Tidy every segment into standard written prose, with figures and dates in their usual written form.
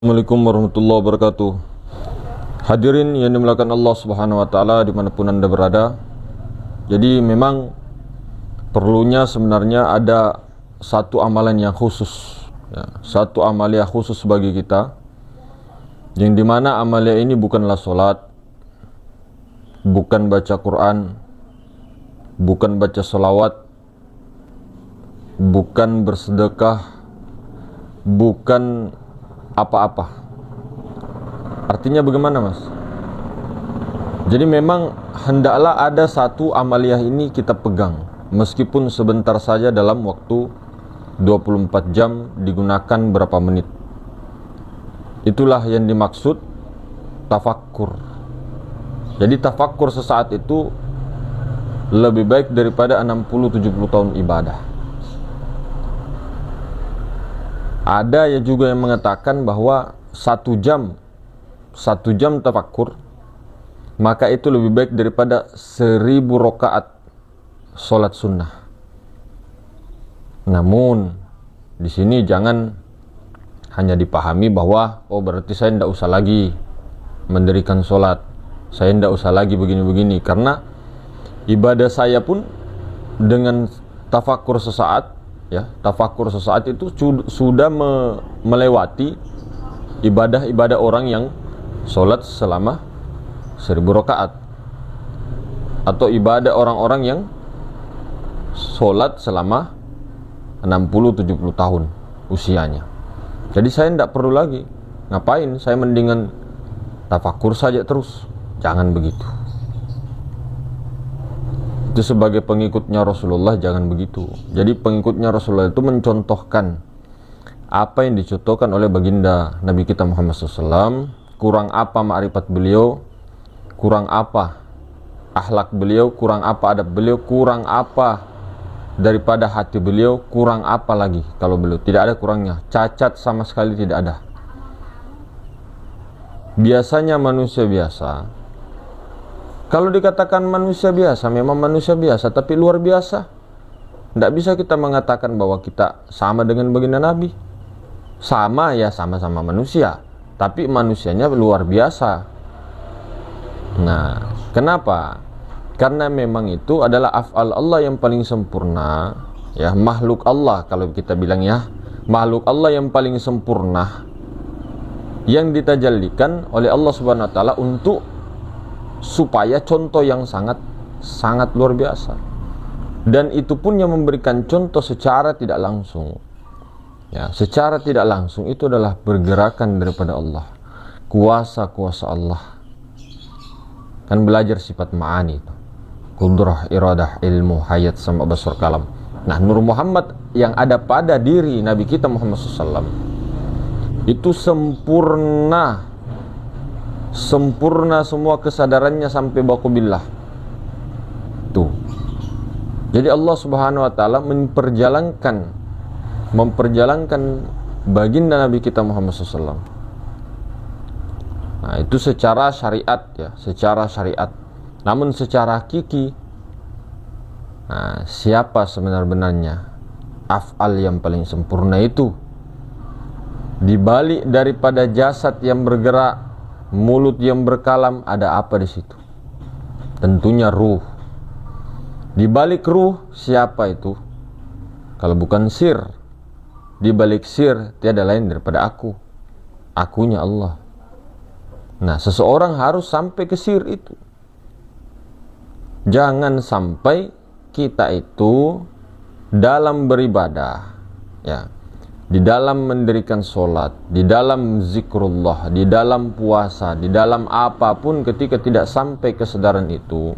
Assalamualaikum warahmatullahi wabarakatuh. Hadirin yang dimuliakan Allah Subhanahu wa taala dimanapun Anda berada. Jadi memang perlunya sebenarnya ada satu amalan yang khusus ya, satu amalia khusus bagi kita, yang dimana amalia ini bukanlah solat, bukan baca Quran, bukan baca salawat, bukan bersedekah, bukan apa-apa. Artinya bagaimana, Mas? Jadi memang hendaklah ada satu amaliyah ini kita pegang, meskipun sebentar saja dalam waktu 24 jam digunakan berapa menit. Itulah yang dimaksud tafakkur. Jadi tafakkur sesaat itu lebih baik daripada 60-70 tahun ibadah. Ada ya juga yang mengatakan bahwa satu jam tafakkur, maka itu lebih baik daripada 1000 rakaat solat sunnah. Namun di sini jangan hanya dipahami bahwa berarti saya tidak usah lagi mendirikan solat, saya tidak usah lagi begini-begini, karena ibadah saya pun dengan tafakkur sesaat, ya, tafakkur sesaat itu sudah melewati ibadah-ibadah orang yang sholat selama 1000 rakaat, atau ibadah orang-orang yang sholat selama 60-70 tahun usianya. Jadi saya tidak perlu lagi, ngapain, saya mendingan tafakkur saja terus. Jangan begitu. Itu sebagai pengikutnya Rasulullah jangan begitu. Jadi pengikutnya Rasulullah itu mencontohkan apa yang dicontohkan oleh baginda Nabi kita Muhammad SAW. Kurang apa ma'rifat beliau, kurang apa akhlak beliau, kurang apa adab beliau, kurang apa daripada hati beliau, kurang apa lagi kalau beliau, tidak ada kurangnya, cacat sama sekali tidak ada. Biasanya manusia biasa, kalau dikatakan manusia biasa, memang manusia biasa, tapi luar biasa. Tidak bisa kita mengatakan bahwa kita sama dengan baginda Nabi. Sama ya, sama-sama manusia, tapi manusianya luar biasa. Nah, kenapa? Karena memang itu adalah af'al Allah yang paling sempurna, ya, makhluk Allah kalau kita bilang, ya, makhluk Allah yang paling sempurna, yang ditajallikan oleh Allah Subhanahu wa taala untuk supaya contoh yang sangat luar biasa. Dan itu pun yang memberikan contoh secara tidak langsung, ya, secara tidak langsung itu adalah pergerakan daripada Allah, kuasa Allah. Kan belajar sifat ma'ani itu, qudrah, iradah, ilmu, hayat, sama basar, kalam. Nah, Nur Muhammad yang ada pada diri Nabi kita Muhammad SAW itu sempurna semua kesadarannya sampai baqobillah tuh. Jadi Allah Subhanahu wa taala memperjalankan baginda Nabi kita Muhammad SAW. Nah, itu secara syariat, ya, secara syariat. Namun secara hakiki, nah, siapa sebenarnya af'al yang paling sempurna itu? Di balik daripada jasad yang bergerak, mulut yang berkalam, ada apa di situ? Tentunya ruh. Di balik ruh siapa itu? Kalau bukan sir. Di balik sir tiada lain daripada aku. Akunya Allah. Nah, seseorang harus sampai ke sir itu. Jangan sampai kita itu dalam beribadah, ya, di dalam mendirikan sholat, di dalam zikrullah, di dalam puasa, di dalam apapun, ketika tidak sampai kesadaran itu,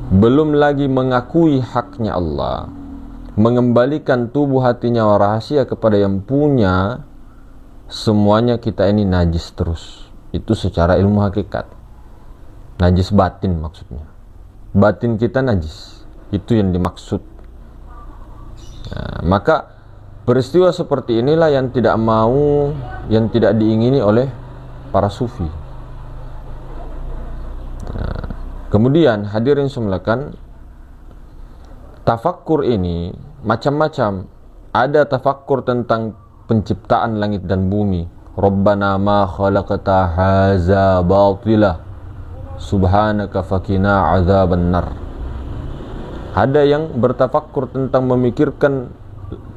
belum lagi mengakui haknya Allah, mengembalikan tubuh hatinya rahasia kepada yang punya, semuanya kita ini najis terus. Itu secara ilmu hakikat. Najis batin maksudnya. Batin kita najis. Itu yang dimaksud. Nah, maka peristiwa seperti inilah yang tidak diingini oleh para sufi. Nah, kemudian hadirin semulakan, tafakkur ini macam-macam. Ada tafakkur tentang penciptaan langit dan bumi, Rabbana ma khalaqta haza batila subhanaka fakina azaban nar. Ada yang bertafakkur tentang memikirkan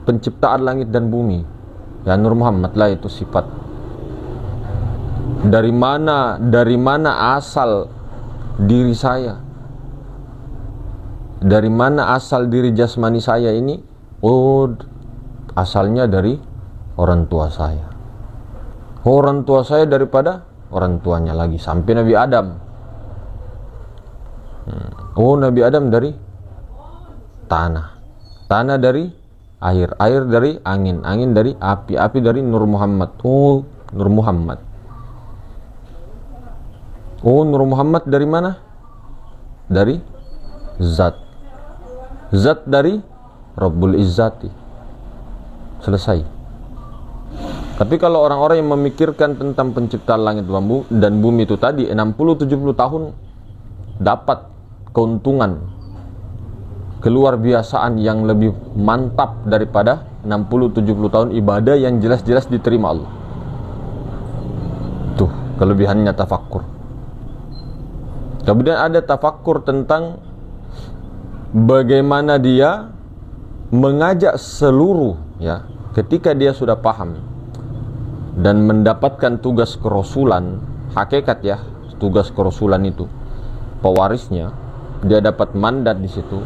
penciptaan langit dan bumi. Ya Nur Muhammad lah itu sifat. Dari mana asal diri saya? Dari mana asal diri jasmani saya ini? Oh, asalnya dari orang tua saya. Orang tua saya daripada orang tuanya lagi sampai Nabi Adam. Oh, Nabi Adam dari tanah. Tanah dari air. Air dari angin. Angin dari api. Api dari Nur Muhammad. Oh, Nur Muhammad. Oh, Nur Muhammad dari mana? Dari Zat. Zat dari Rabbul Izzati. Selesai. Tapi kalau orang-orang yang memikirkan tentang penciptaan langit dan bumi itu tadi 60-70 tahun dapat keuntungan keluar biasaan yang lebih mantap daripada 60-70 tahun ibadah yang jelas-jelas diterima Allah. Tuh kelebihannya tafakkur. Kemudian ada tafakkur tentang bagaimana dia mengajak seluruh, ya, ketika dia sudah paham dan mendapatkan tugas kerasulan, hakikat ya, tugas kerasulan itu pewarisnya, dia dapat mandat di situ.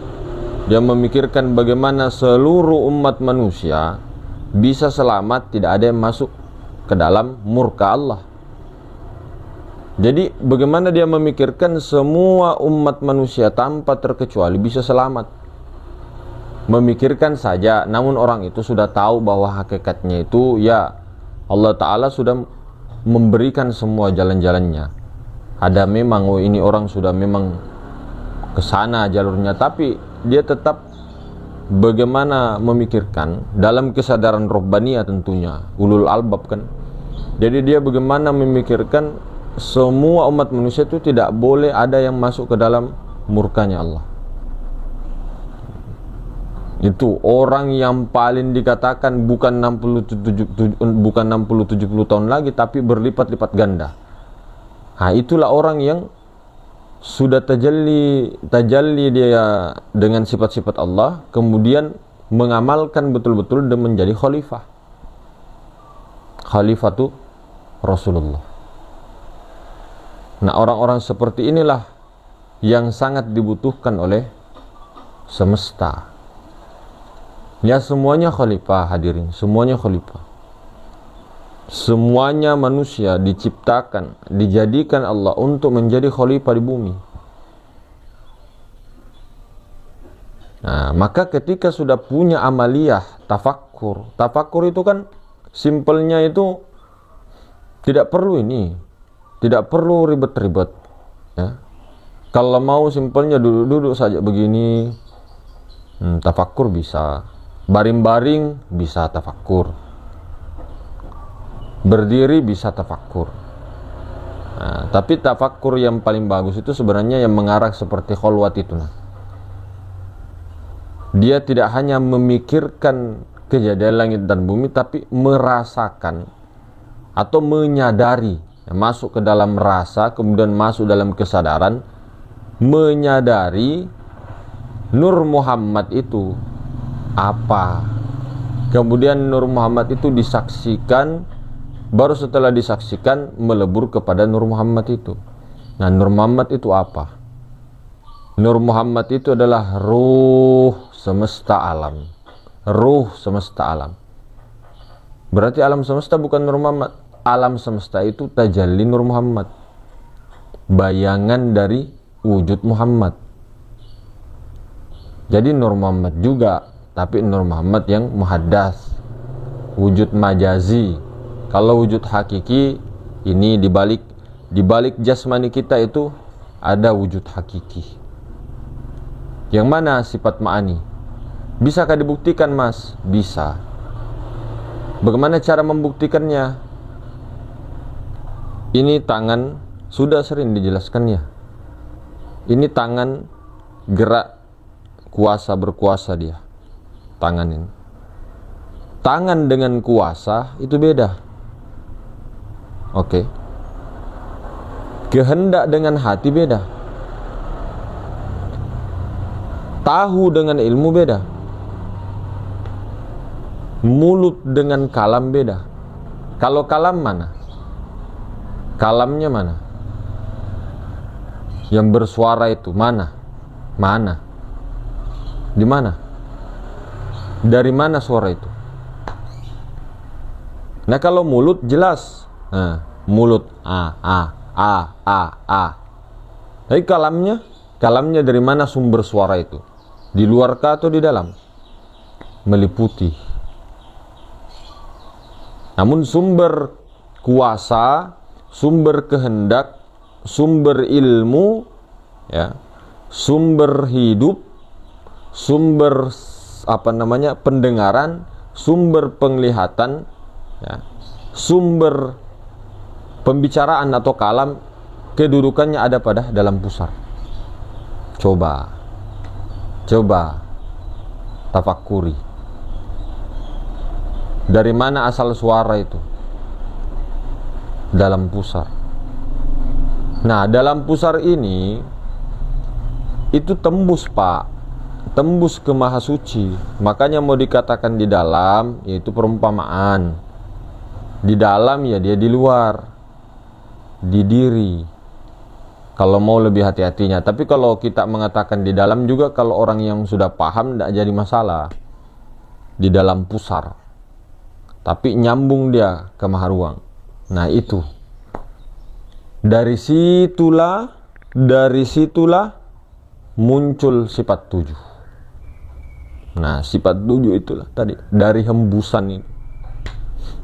Dia memikirkan bagaimana seluruh umat manusia bisa selamat, tidak ada yang masuk ke dalam murka Allah. Jadi bagaimana dia memikirkan semua umat manusia tanpa terkecuali bisa selamat. Memikirkan saja, namun orang itu sudah tahu bahwa hakikatnya itu ya Allah Ta'ala sudah memberikan semua jalan-jalannya. Ada memang, oh ini orang sudah memang kesana jalurnya, tapi dia tetap bagaimana memikirkan dalam kesadaran Rabbaniyah tentunya, ulul albab kan. Jadi dia bagaimana memikirkan semua umat manusia itu tidak boleh ada yang masuk ke dalam murkanya Allah. Itu orang yang paling dikatakan bukan 60-70 tahun lagi, tapi berlipat-lipat ganda. Nah, itulah orang yang sudah tajalli dia dengan sifat-sifat Allah, kemudian mengamalkan betul-betul dan menjadi khalifah. Khalifatu Rasulullah. Nah, orang-orang seperti inilah yang sangat dibutuhkan oleh semesta. Ya, semuanya khalifah, hadirin, semuanya khalifah. Semuanya manusia diciptakan, dijadikan Allah untuk menjadi khalifah di bumi. Nah, maka ketika sudah punya amaliyah tafakkur itu kan simpelnya itu tidak perlu tidak perlu ribet-ribet, ya. Kalau mau simpelnya duduk-duduk saja begini, tafakkur bisa. Baring-baring bisa tafakkur, berdiri bisa tafakkur. Nah, tapi tafakkur yang paling bagus itu sebenarnya yang mengarah seperti khalwat itu. Dia tidak hanya memikirkan kejadian langit dan bumi, tapi merasakan atau menyadari, masuk ke dalam rasa, kemudian masuk dalam kesadaran, menyadari Nur Muhammad itu apa. Kemudian Nur Muhammad itu disaksikan, baru setelah disaksikan melebur kepada Nur Muhammad itu. Nah, Nur Muhammad itu apa? Nur Muhammad itu adalah ruh semesta alam. Ruh semesta alam. Berarti alam semesta bukan Nur Muhammad. Alam semesta itu tajalli Nur Muhammad, bayangan dari wujud Muhammad. Jadi Nur Muhammad juga, tapi Nur Muhammad yang muhaddas, wujud majazi. Kalau wujud hakiki ini dibalik jasmani kita itu ada wujud hakiki. Yang mana sifat ma'ani? Bisakah dibuktikan, Mas? Bisa. Bagaimana cara membuktikannya? Ini tangan, sudah sering dijelaskannya. Ini tangan gerak kuasa, berkuasa dia. Tangan ini. Tangan dengan kuasa itu beda. Oke. Kehendak dengan hati beda. Tahu dengan ilmu beda. Mulut dengan kalam beda. Kalau kalam mana? Kalamnya mana? Yang bersuara itu mana? Mana? Di mana? Dari mana suara itu? Nah, kalau mulut jelas. Nah, mulut a. Tapi kalamnya dari mana sumber suara itu? Di luar kah atau di dalam? Meliputi. Namun sumber kuasa, sumber kehendak, sumber ilmu, ya, sumber hidup, sumber pendengaran, sumber penglihatan, ya, sumber pembicaraan atau kalam, kedudukannya ada pada dalam pusar. Coba tafakuri. Dari mana asal suara itu? Dalam pusar. Nah, dalam pusar ini itu tembus, Pak. Tembus ke maha suci. Makanya mau dikatakan di dalam, yaitu perumpamaan. Di dalam ya dia di luar, di diri. Kalau mau lebih hati-hatinya. Tapi kalau kita mengatakan di dalam juga, kalau orang yang sudah paham tidak jadi masalah. Di dalam pusar. Tapi nyambung dia ke maha ruang. Nah, itu. Dari situlah muncul sifat 7. Nah, sifat 7 itulah tadi. Dari hembusan ini.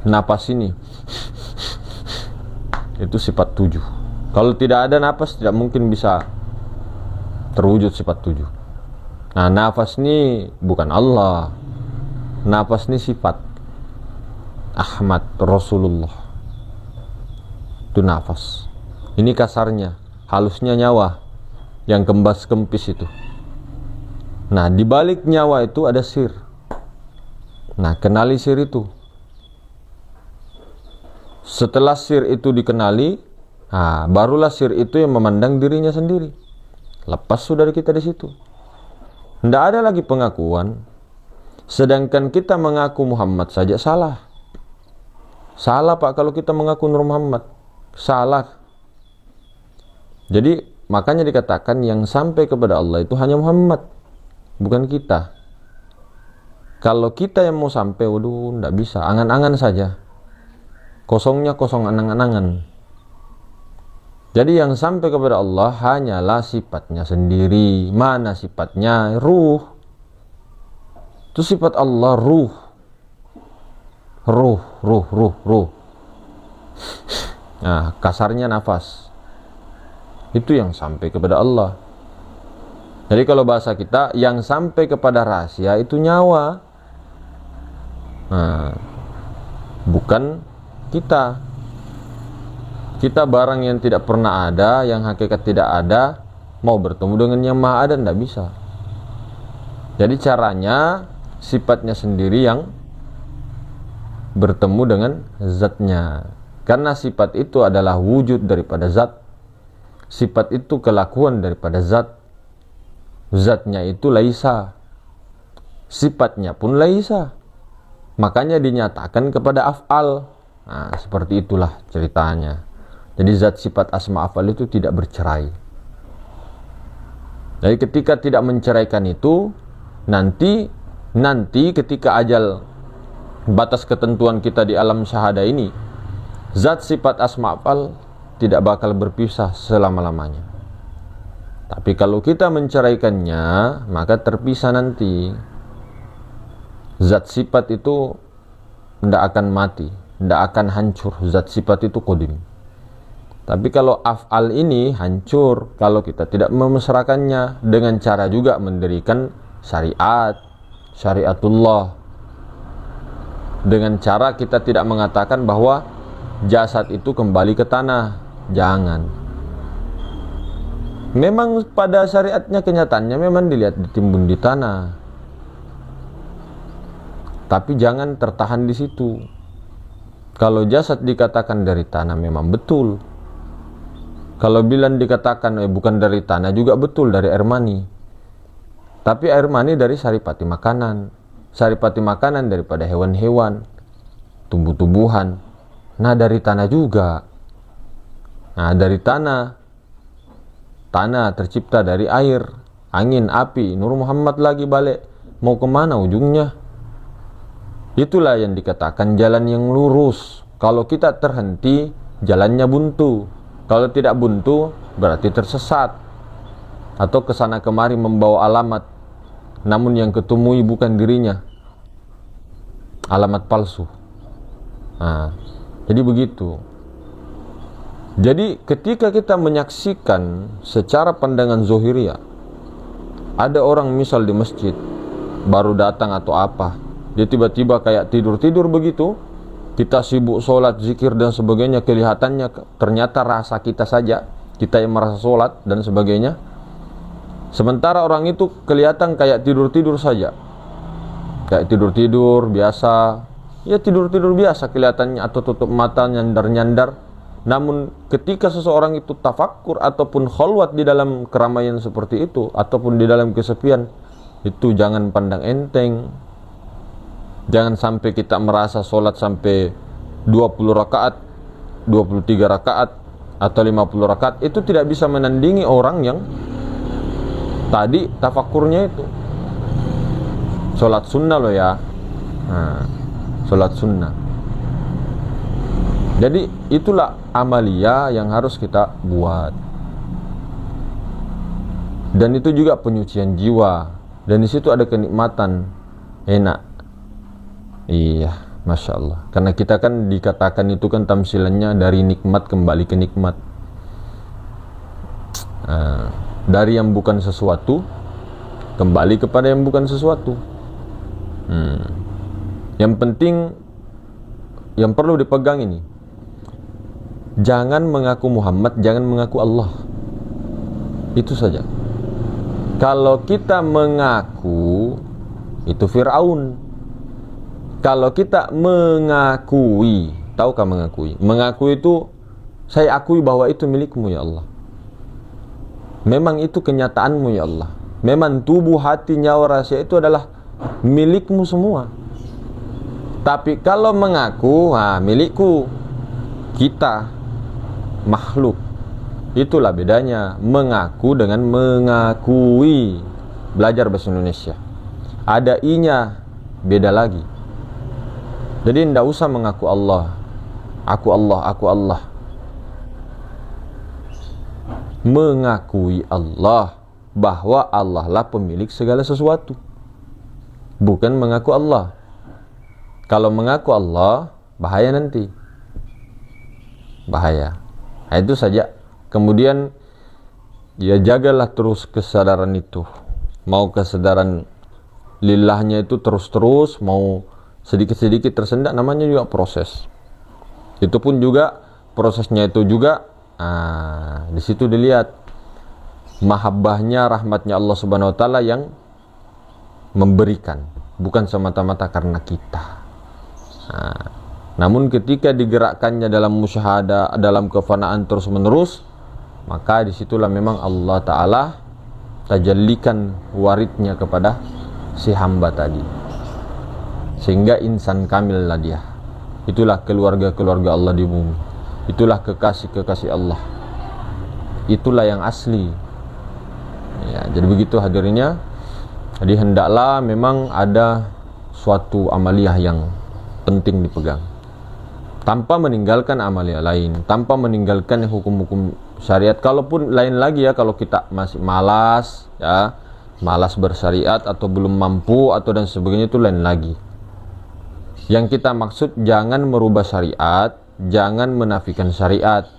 Napas ini. Itu sifat 7. Kalau tidak ada napas, tidak mungkin bisa terwujud sifat 7. Nah, nafas ini bukan Allah. Nafas ini sifat Ahmad Rasulullah. Itu nafas. Ini kasarnya, halusnya nyawa yang kembas kempis itu. Nah, di balik nyawa itu ada sir. Nah, kenali sir itu. Setelah sir itu dikenali, barulah sir itu yang memandang dirinya sendiri. Lepas sudah kita di situ. Tidak ada lagi pengakuan. Sedangkan kita mengaku Muhammad saja salah. Salah, Pak, kalau kita mengaku Nur Muhammad. Salah. Jadi makanya dikatakan yang sampai kepada Allah itu hanya Muhammad, bukan kita. Kalau kita yang mau sampai, waduh, tidak bisa. Angan-angan saja. Kosongnya kosong angan-angan. Jadi yang sampai kepada Allah hanyalah sifatnya sendiri. Mana sifatnya? Ruh. Itu sifat Allah, ruh. Ruh. Nah, kasarnya nafas. Itu yang sampai kepada Allah. Jadi kalau bahasa kita, yang sampai kepada rahasia itu nyawa. Nah, bukan kita. Kita barang yang tidak pernah ada, yang hakikat tidak ada, mau bertemu dengan yang maha ada, tidak bisa. Jadi caranya, sifatnya sendiri yang bertemu dengan zatnya. Karena sifat itu adalah wujud daripada zat. Sifat itu kelakuan daripada zat. Zatnya itu laisa. Sifatnya pun laisa. Makanya dinyatakan kepada af'al. Nah, seperti itulah ceritanya. Jadi zat sifat asma af'al itu tidak bercerai. Jadi ketika tidak menceraikan itu, nanti ketika ajal, batas ketentuan kita di alam syahada ini, zat sifat asma af'al tidak bakal berpisah selama-lamanya. Tapi kalau kita menceraikannya, maka terpisah nanti. Zat sifat itu tidak akan mati, tidak akan hancur. Zat sifat itu qadim. Tapi kalau af'al ini hancur kalau kita tidak memesrakannya dengan cara juga mendirikan syariatullah. Dengan cara kita tidak mengatakan bahwa jasad itu kembali ke tanah. Jangan. Memang pada syariatnya, kenyataannya memang dilihat ditimbun di tanah. Tapi jangan tertahan di situ. Kalau jasad dikatakan dari tanah memang betul. Kalau bilang dikatakan bukan dari tanah juga betul, dari air mani. Tapi air mani dari saripati makanan. Saripati makanan daripada hewan-hewan, tumbuh-tumbuhan. Nah, dari tanah juga. Nah, dari tanah. Tanah tercipta dari air, angin, api. Nur Muhammad lagi balik. Mau kemana ujungnya? Itulah yang dikatakan jalan yang lurus. Kalau kita terhenti, jalannya buntu. Kalau tidak buntu, berarti tersesat. Atau kesana kemari membawa alamat, namun yang ketemui bukan dirinya. Alamat palsu. Nah, jadi begitu. Jadi ketika kita menyaksikan secara pandangan zohiriyah, ada orang misal di masjid baru datang atau apa, dia tiba-tiba kayak tidur-tidur begitu, kita sibuk sholat, zikir dan sebagainya, kelihatannya ternyata rasa kita saja, kita yang merasa sholat dan sebagainya. Sementara orang itu kelihatan kayak tidur-tidur saja, kayak tidur-tidur biasa, ya tidur-tidur biasa kelihatannya, atau tutup mata nyandar-nyandar. Namun ketika seseorang itu tafakkur ataupun khalwat di dalam keramaian seperti itu, ataupun di dalam kesepian, itu jangan pandang enteng. Jangan sampai kita merasa sholat sampai 20 rakaat, 23 rakaat, atau 50 rakaat. Itu tidak bisa menandingi orang yang tadi tafakkurnya itu. Sholat sunnah loh ya. Nah, sholat sunnah. Jadi itulah amalia yang harus kita buat. Dan itu juga penyucian jiwa. Dan di situ ada kenikmatan, enak. Iya, Masya Allah. Karena kita kan dikatakan itu kan tamsilannya dari nikmat kembali ke nikmat. Dari yang bukan sesuatu kembali kepada yang bukan sesuatu. Yang penting, yang perlu dipegang ini, jangan mengaku Muhammad, jangan mengaku Allah. Itu saja. Kalau kita mengaku, itu Fir'aun. Kalau kita mengakui, tahukah mengakui? Mengaku itu, saya akui bahwa itu milikmu ya Allah. Memang itu kenyataanmu ya Allah. Memang tubuh, hati, nyawa, rahasia itu adalah milikmu semua. Tapi kalau mengaku, milikku, kita makhluk. Itulah bedanya mengaku dengan mengakui. Belajar bahasa Indonesia, ada i-nya, beda lagi. Jadi tidak usah mengaku Allah, aku Allah, aku Allah. Mengakui Allah, bahwa Allah lah pemilik segala sesuatu, bukan mengaku Allah. Kalau mengaku Allah, bahaya nanti, bahaya. Nah, itu saja. Kemudian ya jagalah terus kesadaran itu. Mau kesadaran lillahnya itu terus-terus, mau sedikit-sedikit tersendak, namanya juga proses. Itu pun juga prosesnya itu juga di situ dilihat mahabbahnya, rahmatnya Allah Subhanahu wa taala yang memberikan, bukan semata-mata karena kita. Namun ketika digerakkannya dalam musyahadah, dalam kefanaan terus-menerus, maka disitulah memang Allah Ta'ala tajallikan waridnya kepada si hamba tadi, sehingga insan kamil lah dia. Itulah keluarga-keluarga Allah di bumi. Itulah kekasih-kekasih Allah. Itulah yang asli ya. Jadi begitu hadirinnya. Jadi hendaklah memang ada suatu amaliyah yang penting dipegang, tanpa meninggalkan amalia lain, tanpa meninggalkan hukum-hukum syariat. Kalaupun lain lagi ya, kalau kita masih malas ya, malas bersyariat atau belum mampu atau dan sebagainya, itu lain lagi. Yang kita maksud jangan merubah syariat, jangan menafikan syariat.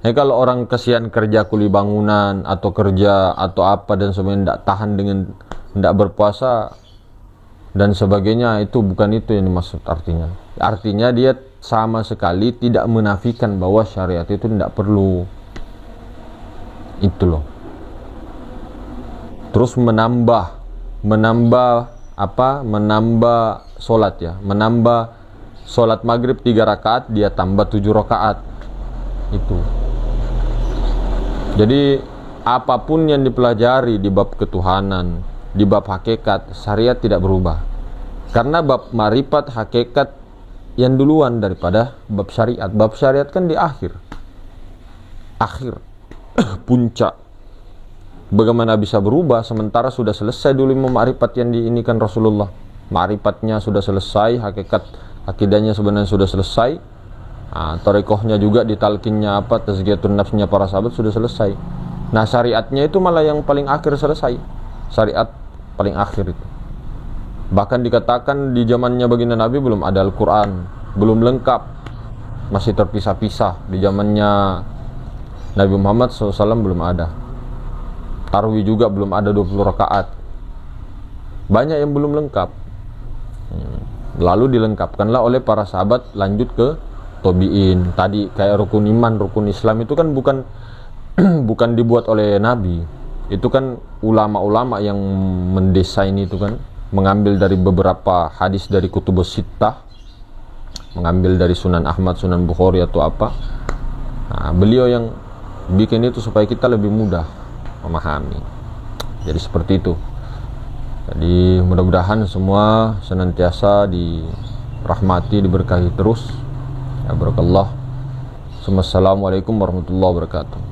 Kalau orang kasihan kerja kuli bangunan atau kerja atau apa dan sebagainya, tidak tahan dengan tidak berpuasa dan sebagainya, itu bukan itu yang dimaksud artinya. Artinya dia sama sekali tidak menafikan bahwa syariat itu tidak perlu. Itu loh. Terus menambah apa? Menambah solat ya, menambah sholat maghrib 3 rakaat, dia tambah 7 rakaat. Itu. Jadi apapun yang dipelajari di bab ketuhanan, di bab hakikat, syariat tidak berubah. Karena bab marifat hakikat yang duluan daripada bab syariat. Bab syariat kan di akhir puncak. Bagaimana bisa berubah sementara sudah selesai dulu makrifat yang diinikan Rasulullah. Makrifatnya sudah selesai, hakikat akidahnya sebenarnya sudah selesai. Tarekohnya juga ditalkinnya tazkiyatun nafsnya para sahabat sudah selesai. Nah, syariatnya itu malah yang paling akhir selesai. Syariat paling akhir itu. Bahkan dikatakan di zamannya baginda Nabi belum ada Al-Quran, belum lengkap, masih terpisah-pisah. Di zamannya Nabi Muhammad SAW belum ada. Tarawih juga belum ada 20 rakaat. Banyak yang belum lengkap. Lalu dilengkapkanlah oleh para sahabat, lanjut ke tabi'in. Tadi kayak rukun iman, rukun Islam itu kan bukan dibuat oleh Nabi. Itu kan ulama-ulama yang mendesain itu kan, mengambil dari beberapa hadis dari Kutubus Sittah, mengambil dari Sunan Ahmad, Sunan Bukhari atau apa. Beliau yang bikin itu supaya kita lebih mudah memahami. Jadi seperti itu. Jadi mudah-mudahan semua senantiasa dirahmati, diberkahi terus. Ya barakallah. Assalamualaikum warahmatullahi wabarakatuh.